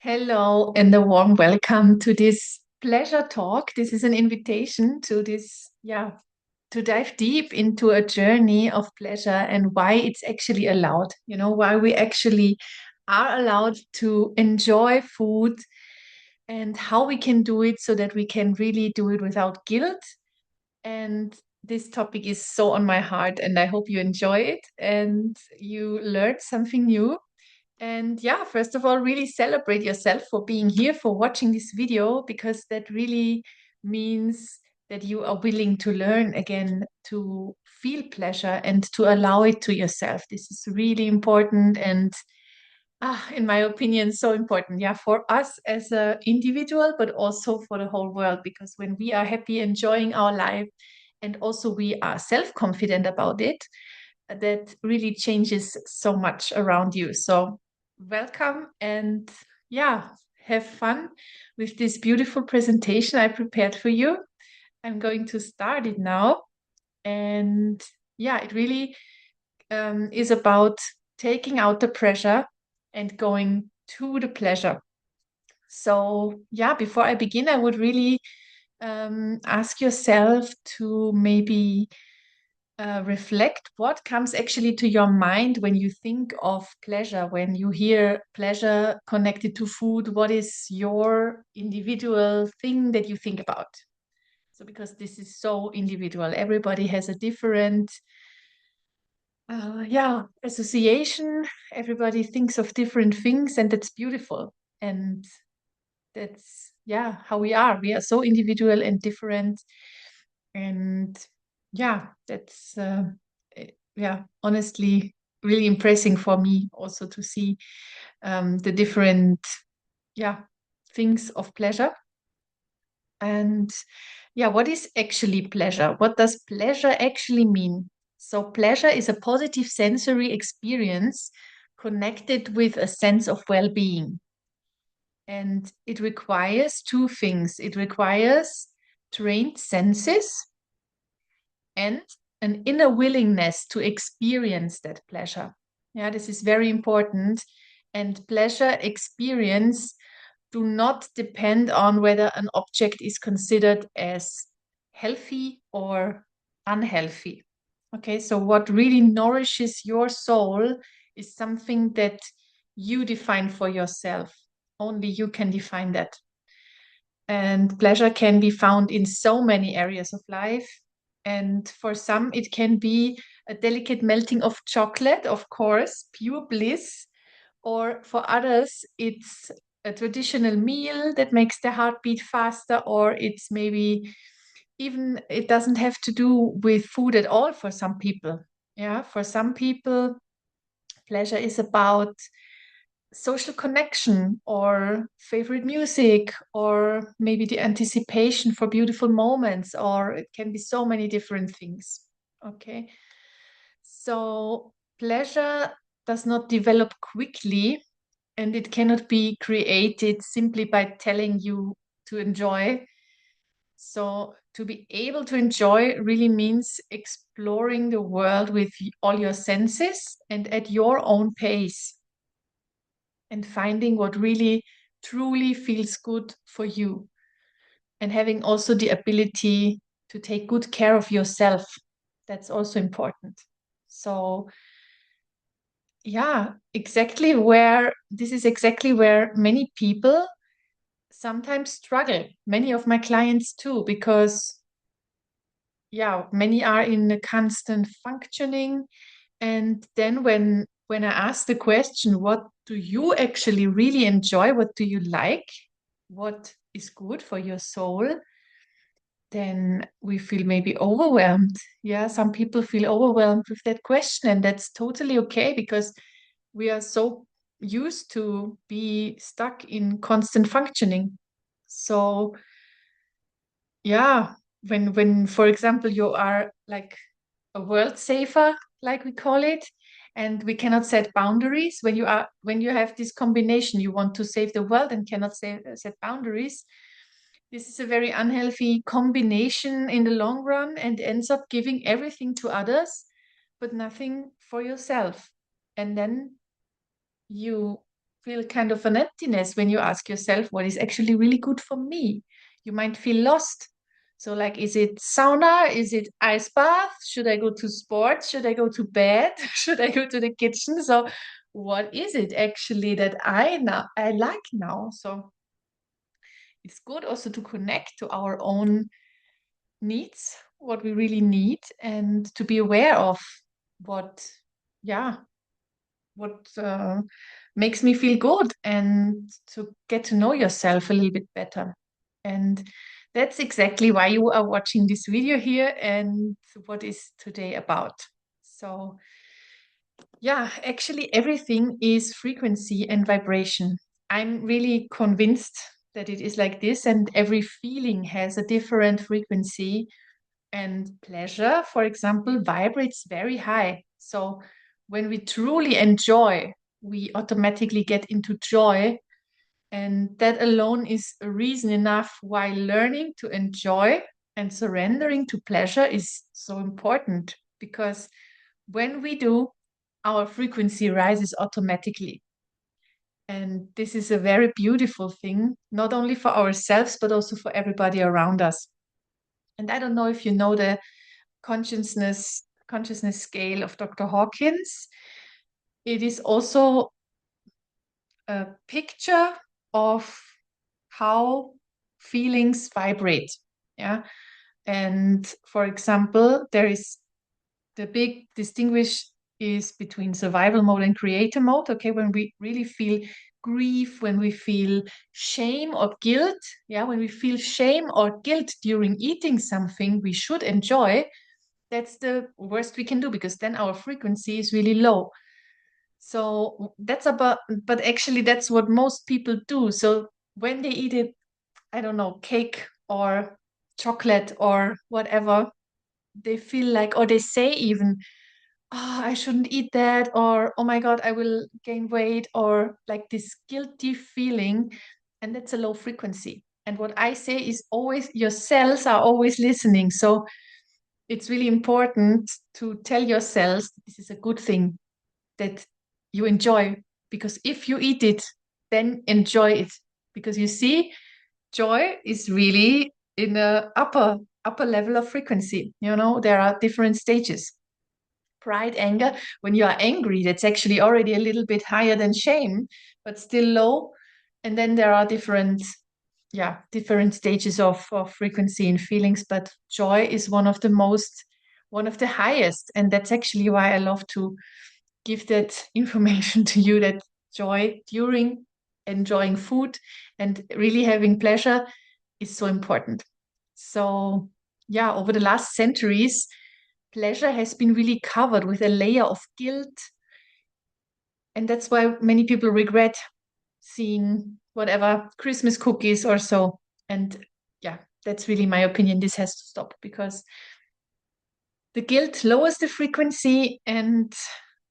Hello, and a warm welcome to this pleasure talk. This is an invitation to to dive deep into a journey of pleasure and why it's actually allowed, why we actually are allowed to enjoy food and how we can do it so that we can really do it without guilt. And this topic is so on my heart, and I hope you enjoy it and you learned something new. And yeah, first of all, really celebrate yourself for being here, for watching this video, because that really means that you are willing to learn again, to feel pleasure and to allow it to yourself. This is really important and, in my opinion, so important. Yeah, for us as an individual, but also for the whole world, because when we are happy, enjoying our life, and also we are self-confident about it, that really changes so much around you. So, welcome and yeah, have fun with this beautiful presentation I prepared for you. I'm going to start it now. And yeah, it really is about taking out the pressure and going to the pleasure. So, yeah, before I begin, I would really ask yourself to maybe reflect what comes actually to your mind when you think of pleasure, when you hear pleasure connected to food. What is your individual thing that you think about? So, because this is so individual, everybody has a different, association. Everybody thinks of different things, and that's beautiful. And that's, yeah, how we are. We are so individual and different. And yeah, that's honestly really impressing for me also to see the different yeah things of pleasure. And yeah, what is actually pleasure? What does pleasure actually mean? So pleasure is a positive sensory experience connected with a sense of well-being. And it requires two things. It requires trained senses and an inner willingness to experience that pleasure. Yeah, this is very important. And pleasure experience do not depend on whether an object is considered as healthy or unhealthy. Okay, so what really nourishes your soul is something that you define for yourself. Only you can define that. And pleasure can be found in so many areas of life. And for some, it can be a delicate melting of chocolate, of course, pure bliss. Or for others, it's a traditional meal that makes the heart beat faster, or it's maybe even, it doesn't have to do with food at all for some people. Yeah, for some people, pleasure is about social connection or favorite music or maybe the anticipation for beautiful moments, or it can be so many different things. Okay. So pleasure does not develop quickly and it cannot be created simply by telling you to enjoy. So to be able to enjoy really means exploring the world with all your senses and at your own pace and finding what really truly feels good for you and having also the ability to take good care of yourself. That's also important. So, yeah, this is exactly where many people sometimes struggle. Many of my clients too, because, yeah, many are in a constant functioning. And then when I ask the question, what do you actually really enjoy? What do you like? What is good for your soul? Then we feel maybe overwhelmed. Yeah, some people feel overwhelmed with that question, and that's totally okay because we are so used to be stuck in constant functioning. So yeah, when for example you are like a world saver, like we call it, and we cannot set boundaries when you have this combination, you want to save the world and cannot set boundaries. This is a very unhealthy combination in the long run and ends up giving everything to others, but nothing for yourself. And then you feel kind of an emptiness when you ask yourself what is actually really good for me. You might feel lost. So, like, is it sauna? Is it ice bath? Should I go to sports? Should I go to bed? Should I go to the kitchen? So, what is it actually that I like now? So, it's good also to connect to our own needs, what we really need, and to be aware of what, yeah, what makes me feel good, and to get to know yourself a little bit better. And that's exactly why you are watching this video here and what is today about. So, yeah, actually, everything is frequency and vibration. I'm really convinced that it is like this, and every feeling has a different frequency. And pleasure, for example, vibrates very high. So when we truly enjoy, we automatically get into joy. And that alone is a reason enough why learning to enjoy and surrendering to pleasure is so important. Because when we do, our frequency rises automatically. And this is a very beautiful thing, not only for ourselves, but also for everybody around us. And I don't know if you know the consciousness scale of Dr. Hawkins. It is also a picture of how feelings vibrate. Yeah. And for example, there is the big distinguish is between survival mode and creator mode. Okay, when we really feel grief, when we feel shame or guilt, yeah, when we feel shame or guilt during eating something we should enjoy, that's the worst we can do, because then our frequency is really low. So that's about, but actually that's what most people do. So when they eat it, I don't know, cake or chocolate or whatever, they feel like, or they say even, oh, I shouldn't eat that, or oh my God, I will gain weight, or like this guilty feeling. And that's a low frequency. And what I say is always, your cells are always listening. So it's really important to tell yourselves this is a good thing that you enjoy, because if you eat it, then enjoy it, because you see, joy is really in a upper level of frequency. There are different stages. Pride, anger, when you are angry, that's actually already a little bit higher than shame, but still low. And then there are different stages of frequency and feelings, but joy is one of the highest. And that's actually why I love to give that information to you, that joy during enjoying food and really having pleasure is so important. So, yeah, over the last centuries, pleasure has been really covered with a layer of guilt. And that's why many people regret seeing whatever Christmas cookies or so. And yeah, that's really my opinion. This has to stop, because the guilt lowers the frequency, and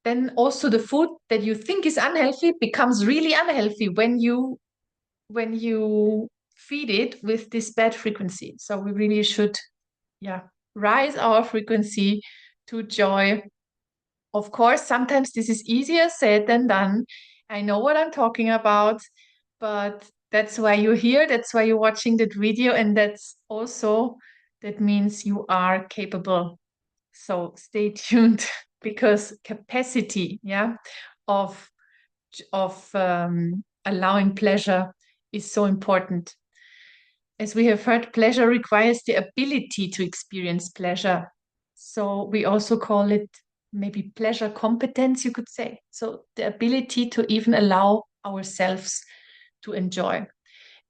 then also the food that you think is unhealthy becomes really unhealthy when you feed it with this bad frequency. So we really should, yeah, rise our frequency to joy. Of course, sometimes this is easier said than done. I know what I'm talking about, but that's why you're here. That's why you're watching that video. And that means you are capable. So stay tuned, because capacity, yeah, of allowing pleasure is so important. As we have heard, pleasure requires the ability to experience pleasure. So we also call it maybe pleasure competence, you could say. So the ability to even allow ourselves to enjoy.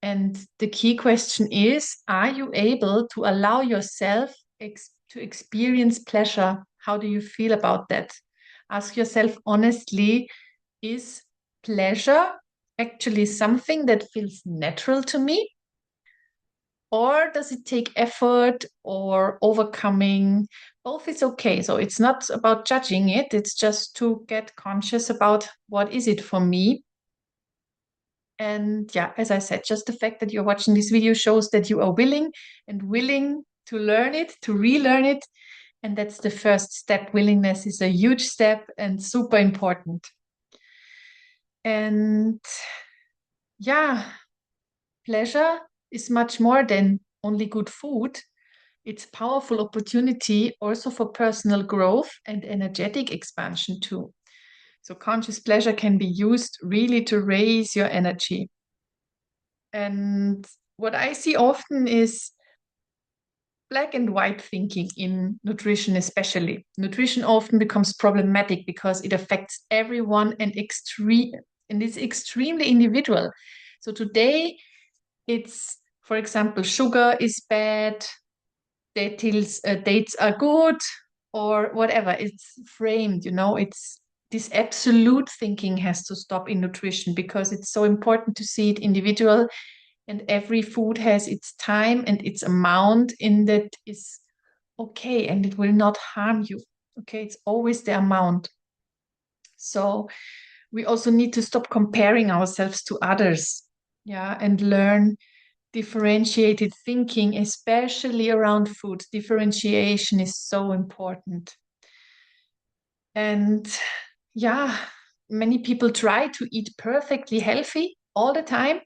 And the key question is, are you able to allow yourself to experience pleasure? How do you feel about that? Ask yourself honestly, is pleasure actually something that feels natural to me? Or does it take effort or overcoming? Both is okay. So it's not about judging it. It's just to get conscious about what is it for me. And yeah, as I said, just the fact that you're watching this video shows that you are willing to learn it, to relearn it. And that's the first step. Willingness is a huge step and super important. And yeah, pleasure is much more than only good food. It's powerful opportunity also for personal growth and energetic expansion too. So conscious pleasure can be used really to raise your energy. And what I see often is black and white thinking in nutrition, especially. Nutrition often becomes problematic because it affects everyone and it's extremely individual. So today it's, for example, sugar is bad, dates are good, or whatever. It's framed, it's this absolute thinking has to stop in nutrition because it's so important to see it individual, and every food has its time and its amount in that is okay, and it will not harm you. Okay, it's always the amount. So we also need to stop comparing ourselves to others, yeah, and learn differentiated thinking, especially around food. Differentiation is so important. And yeah, many people try to eat perfectly healthy all the time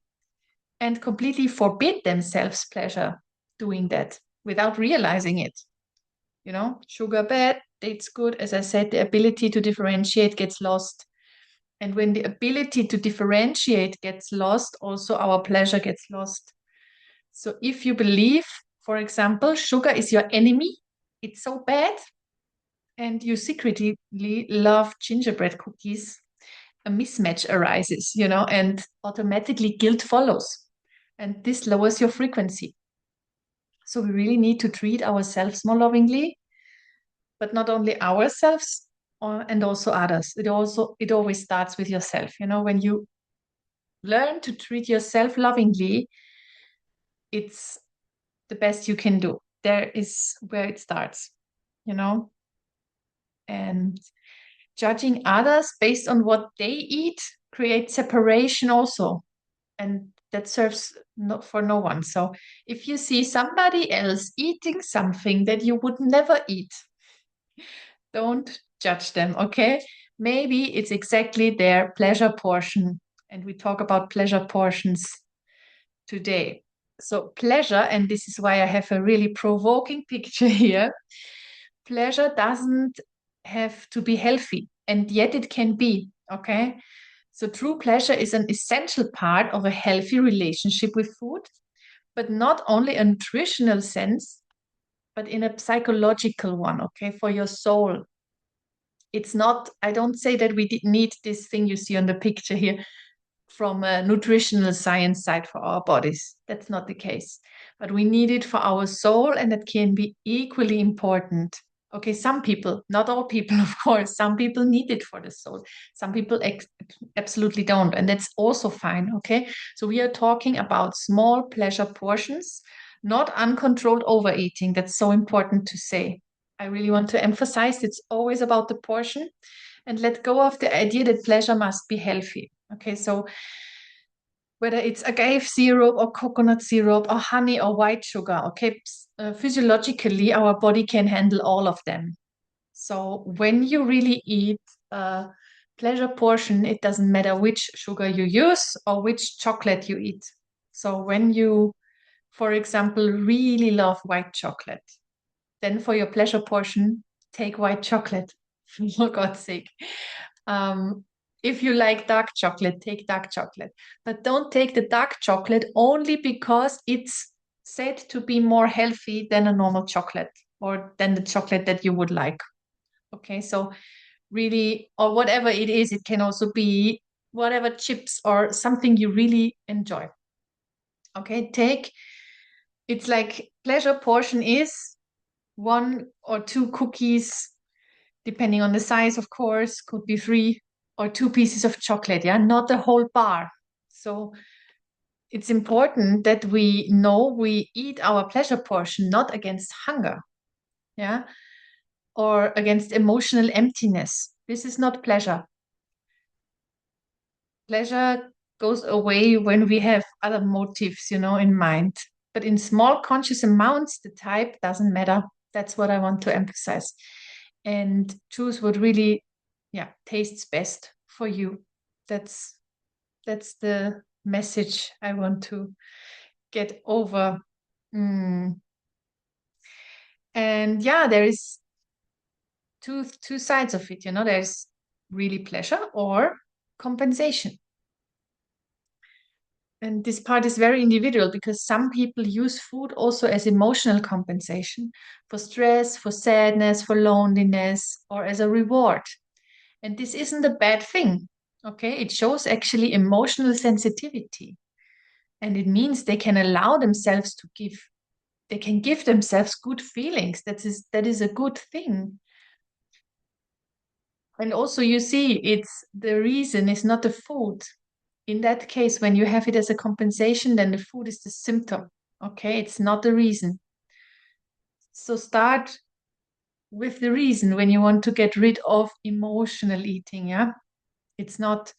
and completely forbid themselves pleasure doing that without realizing it. Sugar bad, dates good. As I said, the ability to differentiate gets lost. And when the ability to differentiate gets lost, also our pleasure gets lost. So if you believe, for example, sugar is your enemy, it's so bad, and you secretly love gingerbread cookies, a mismatch arises, and automatically guilt follows. And this lowers your frequency. So we really need to treat ourselves more lovingly, but not only ourselves and also others. It always starts with yourself. When you learn to treat yourself lovingly, it's the best you can do. There is where it starts, you know, and judging others based on what they eat creates separation also. And that serves not for no one. So if you see somebody else eating something that you would never eat, don't judge them, okay? Maybe it's exactly their pleasure portion. And we talk about pleasure portions today. So, pleasure, and this is why I have a really provoking picture here. Pleasure doesn't have to be healthy, and yet it can be, okay? So, true pleasure is an essential part of a healthy relationship with food, but not only a nutritional sense, but in a psychological one, okay, for your soul. It's not, I don't say that we need this thing you see on the picture here from a nutritional science side for our bodies. That's not the case. But we need it for our soul, and that can be equally important. Okay, some people, not all people, of course, some people need it for the soul. Some people absolutely don't, and that's also fine. Okay, so we are talking about small pleasure portions, not uncontrolled overeating. That's so important to say. I really want to emphasize it's always about the portion, and let go of the idea that pleasure must be healthy. Okay, so whether it's agave syrup or coconut syrup or honey or white sugar, okay, physiologically, our body can handle all of them. So when you really eat a pleasure portion, it doesn't matter which sugar you use or which chocolate you eat. So when you, for example, really love white chocolate, then for your pleasure portion, take white chocolate, for God's sake. Um, if you like dark chocolate, take dark chocolate. But don't take the dark chocolate only because it's said to be more healthy than a normal chocolate or than the chocolate that you would like. Okay, so really, or whatever it is, it can also be whatever chips or something you really enjoy. Okay, it's like pleasure portion is one or two cookies, depending on the size, of course, could be three or two pieces of chocolate, yeah, not the whole bar. So it's important that we know we eat our pleasure portion not against hunger, yeah, or against emotional emptiness. This is not pleasure. Pleasure goes away when we have other motives, in mind. But in small conscious amounts, the type doesn't matter. That's what I want to emphasize. And choose what really, yeah, tastes best for you. That's That's the message I want to get over. Mm. And yeah, there is two sides of it, you know, there's really pleasure or compensation. And this part is very individual because some people use food also as emotional compensation for stress, for sadness, for loneliness, or as a reward. And this isn't a bad thing. Okay, it shows actually emotional sensitivity. And it means they can allow themselves to give, they can give themselves good feelings. That is a good thing. And also, you see, it's the reason is not the food. In that case, when you have it as a compensation, then the food is the symptom. Okay, it's not the reason. So start with the reason when you want to get rid of emotional eating. Yeah, it's not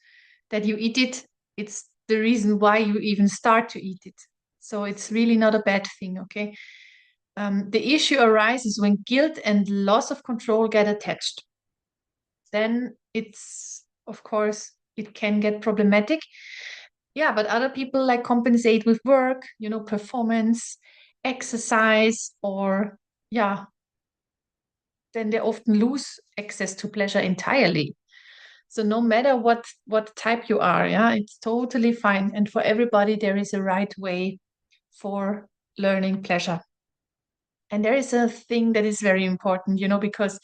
that you eat it, it's the reason why you even start to eat it. So it's really not a bad thing. Okay. The issue arises when guilt and loss of control get attached. Then it's, of course, it can get problematic. Yeah, but other people like compensate with work, you know, performance, exercise, or yeah, then they often lose access to pleasure entirely. So no matter what type you are, yeah, it's totally fine. And for everybody, there is a right way for learning pleasure. And there is a thing that is very important, you know, because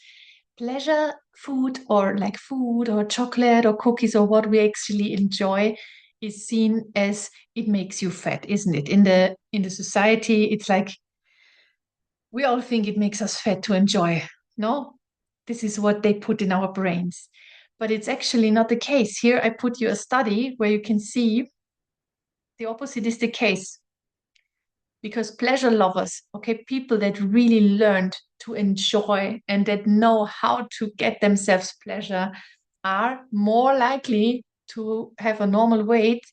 pleasure food or like food or chocolate or cookies or what we actually enjoy is seen as it makes you fat, isn't it? In the society, it's like we all think it makes us fat to enjoy. No, this is what they put in our brains. But it's actually not the case. Here I put you a study where you can see the opposite is the case. Because pleasure lovers, okay, people that really learned to enjoy and that know how to get themselves pleasure are more likely to have a normal weight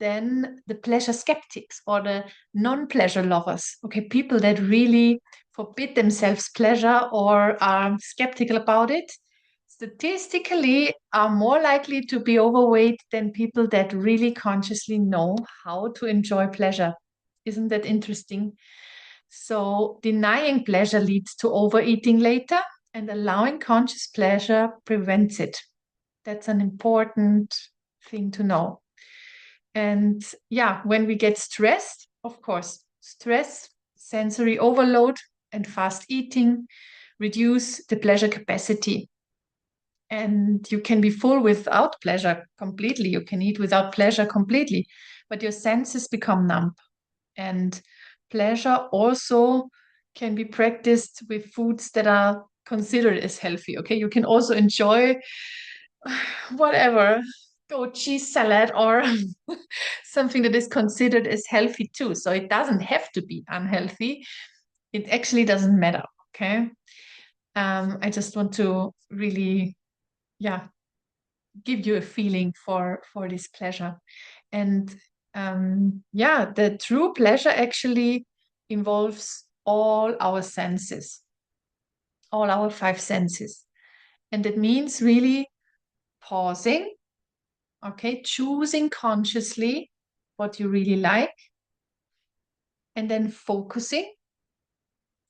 than the pleasure skeptics or the non-pleasure lovers. Okay, people that really forbid themselves pleasure or are skeptical about it statistically are more likely to be overweight than people that really consciously know how to enjoy pleasure. Isn't that interesting? So, denying pleasure leads to overeating later, and allowing conscious pleasure prevents it. That's an important thing to know. And yeah, when we get stressed, of course, stress, sensory overload, and fast eating reduce the pleasure capacity. And you can be full without pleasure completely. You can eat without pleasure completely, but your senses become numb. And pleasure also can be practiced with foods that are considered as healthy. Okay, you can also enjoy whatever, goat cheese salad or something that is considered as healthy too. So it doesn't have to be unhealthy. It actually doesn't matter. Okay. I just want to really, yeah, give you a feeling for this pleasure. And yeah, the true pleasure actually involves all our senses, all our five senses. And it means really pausing, okay, choosing consciously what you really like, and then focusing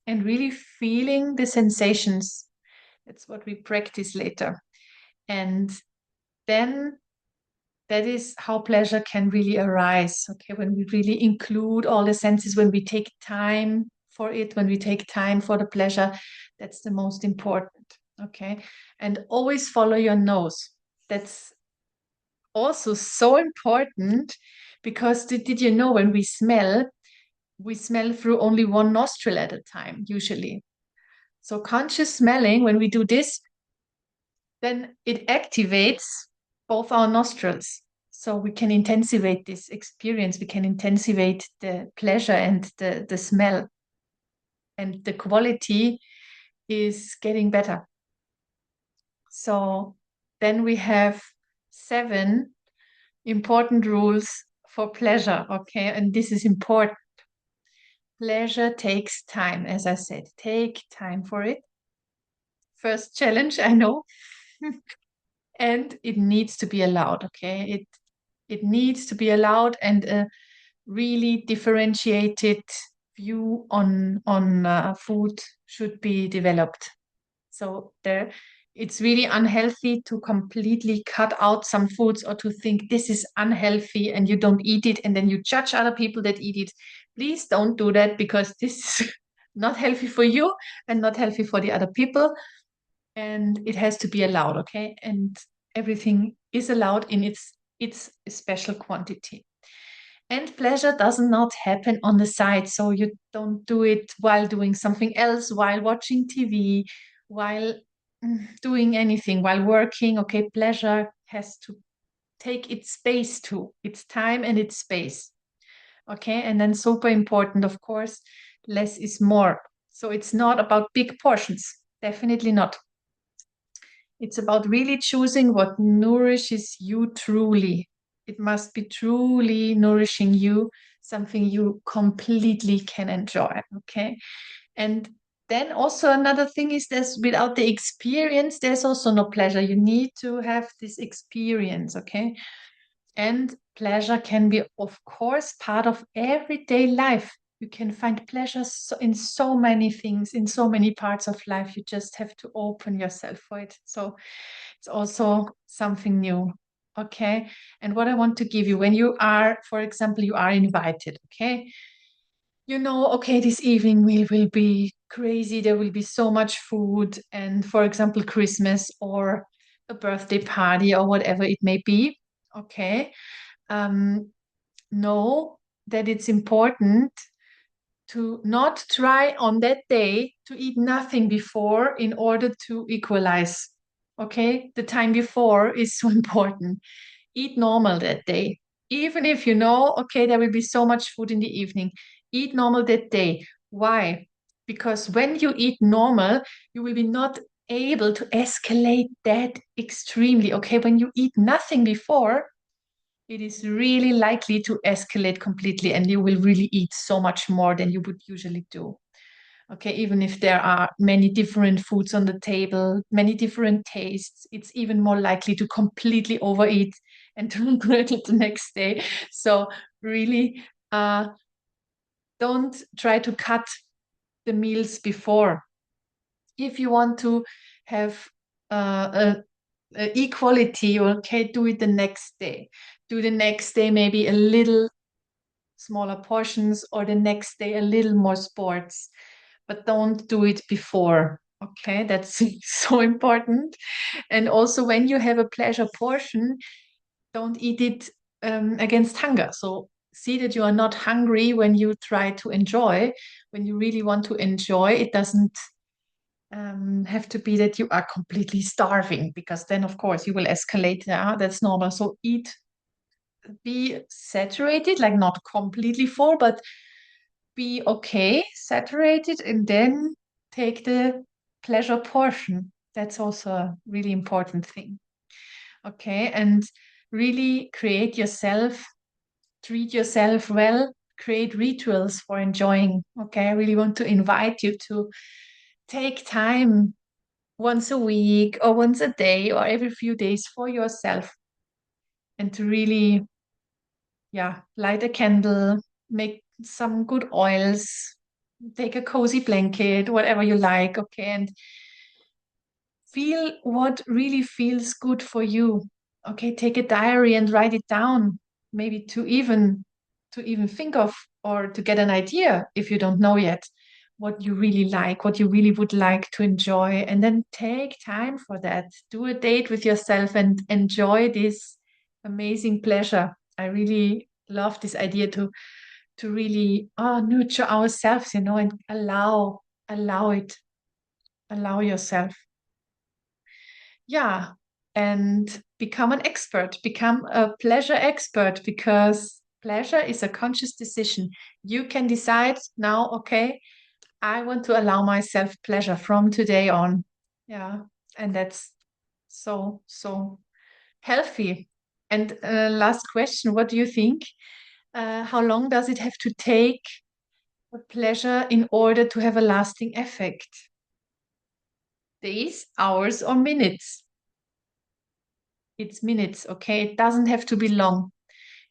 and really feeling the sensations. That's what we practice later. And then that is how pleasure can really arise. Okay, when we really include all the senses, when we take time for it, when we take time for the pleasure, that's the most important. Okay, and always follow your nose. That's also so important because did you know when we smell through only one nostril at a time, usually. So conscious smelling, when we do this, then it activates both our nostrils. So we can intensivate this experience. We can intensivate the pleasure and the smell. And the quality is getting better. So then we have 7 important rules for pleasure. Okay. And this is important. Pleasure takes time, as I said. Take time for it. First challenge, I know. And it needs to be allowed. Okay. It needs to be allowed, and a really differentiated view on food should be developed. So there, it's really unhealthy to completely cut out some foods or to think this is unhealthy and you don't eat it and then you judge other people that eat it. Please don't do that, because this is not healthy for you and not healthy for the other people. And it has to be allowed, okay? And everything is allowed in its special quantity. And pleasure does not happen on the side. So you don't do it while doing something else, while watching TV, while doing anything, while working. Okay, pleasure has to take its space too, its time and its space. Okay, and then super important, of course, less is more. So it's not about big portions, definitely not. It's about really choosing what nourishes you truly. It must be truly nourishing you, something you completely can enjoy. Okay. And then also another thing is this: without the experience, there's also no pleasure. You need to have this experience. Okay. And pleasure can be, of course, part of everyday life. You can find pleasure in so many things, in so many parts of life. You just have to open yourself for it. So it's also something new. Okay. And what I want to give you, when you are, for example, you are invited, okay? You know, okay, this evening will be crazy. There will be so much food. And for example, Christmas or a birthday party or whatever it may be. Okay. Um, know that it's important to not try on that day to eat nothing before in order to equalize. Okay, the time before is so important. Eat normal that day. Even if you know, okay, there will be so much food in the evening, eat normal that day. Why? Because when you eat normal, you will be not able to escalate that extremely. Okay, when you eat nothing before, it is really likely to escalate completely and you will really eat so much more than you would usually do. Okay, even if there are many different foods on the table, many different tastes, it's even more likely to completely overeat and to regret it the next day. So really, don't try to cut the meals before. If you want to have equality, okay, do it the next day. Do the next day maybe a little smaller portions, or the next day a little more sports, but don't do it before. Okay, that's so important. And also, when you have a pleasure portion, don't eat it against hunger. So see that you are not hungry when you try to enjoy. When you really want to enjoy, it doesn't have to be that you are completely starving, because then, of course, you will escalate. Yeah, that's normal. So eat, be saturated, like not completely full, but be okay, saturated, and then take the pleasure portion. That's also a really important thing. Okay. And really create yourself, treat yourself well, create rituals for enjoying. Okay. I really want to invite you to take time once a week or once a day or every few days for yourself, and to really, yeah, light a candle, make some good oils, take a cozy blanket, whatever you like, okay, and feel what really feels good for you. Okay, take a diary and write it down, maybe to even think of, or to get an idea if you don't know yet what you really like, what you really would like to enjoy, and then take time for that. Do a date with yourself and enjoy this amazing pleasure. I really love this idea to really nurture ourselves, and allow it, allow yourself. Yeah, and become an expert, become a pleasure expert, because pleasure is a conscious decision. You can decide now, okay, I want to allow myself pleasure from today on. Yeah, and that's so healthy. And last question, what do you think? How long does it have to take a pleasure in order to have a lasting effect? Days, hours, or minutes? It's minutes, okay? It doesn't have to be long.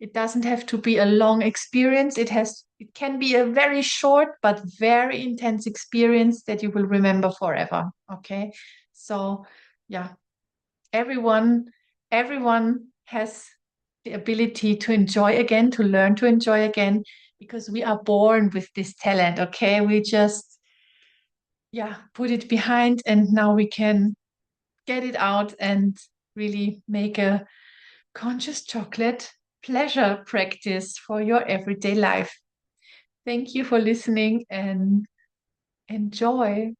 It doesn't have to be a long experience. It can be a very short but very intense experience that you will remember forever. Okay. So yeah, everyone, everyone has the ability to enjoy again, to learn to enjoy again, because we are born with this talent. Okay. We just, yeah, put it behind and now we can get it out and really make a conscious chocolate pleasure practice for your everyday life. Thank you for listening and enjoy.